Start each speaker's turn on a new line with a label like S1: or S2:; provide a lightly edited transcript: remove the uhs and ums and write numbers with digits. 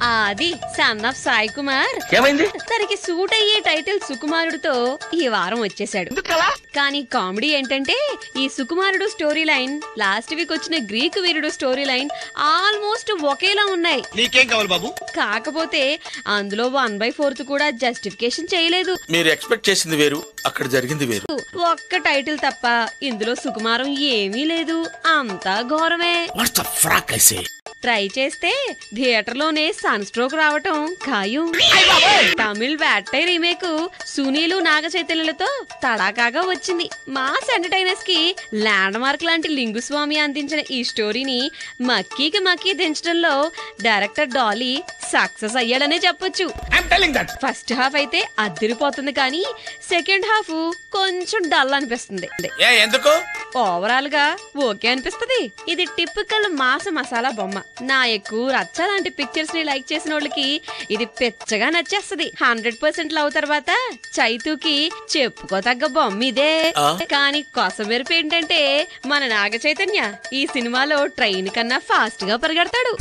S1: అది son of Sai Kumar
S2: ఏమైంది?
S1: తనకి సూట్ అయ్యే టైటిల్ సుకుమారుడుతో ఈ వారం వచ్చేసాడు. కానీ కామెడీ ఏంటంటే ఈ సుకుమారుడు స్టోరీ లైన్ లాస్ట్ వీక్ వచ్చిన గ్రీక్ వీరుడు స్టోరీ లైన్ ఆల్మోస్ట్ ఒకేలా ఉన్నాయి.
S2: నీకేం కావాలి బాబు?
S1: కాకపోతే అందులో 1/4 కూడా జస్టిఫికేషన్ చేయలేదు.
S2: మీరు ఎక్స్పెక్ట్ చేసింది వేరు, అక్కడ జరిగింది వేరు.
S1: ఒక్క టైటిల్ తప్ప ఇందులో సుకుమారం ఏమీ లేదు, అంతా ఘోరమే. ట్రై చేస్తే థియేటర్ లోనే సన్ స్ట్రోక్ రావటం ఖాయం. తమిళ్ వ్యాటై రీమేక్ సునీలు నాగ చైతన్యులతో తడాకాగా వచ్చింది. మాస్ ఎంటర్టైనర్స్ కి ల్యాండ్ మార్క్ లాంటి లింగుస్వామి అందించిన ఈ స్టోరీని మక్కీకి మక్కీ దించడంలో డైరెక్టర్ డాలీ సక్సెస్ అయ్యాడనే చెప్పొచ్చు. ఫస్ట్ హాఫ్ అయితే అదిరిపోతుంది, కానీ సెకండ్ హాఫ్ కొంచెం డల్ అనిపిస్తుంది. ఓవరాల్ గా ఓకే అనిపిస్తుంది. ఇది టిపికల్ మాస మసాలా బొమ్మ. నాయకు రచ్చ లాంటి పిక్చర్స్ ని లైక్ చేసిన వాళ్ళకి ఇది పెచ్చగా నచ్చేస్తుంది. 100% లవ్ తర్వాత చైతూకి చెప్పుకోతగ్గ బొమ్మ ఇదే. కానీ కొసమెరుపు ఏంటంటే మన నాగ చైతన్య ఈ సినిమాలో ట్రైన్ కన్నా ఫాస్ట్ గా పరిగెడతాడు.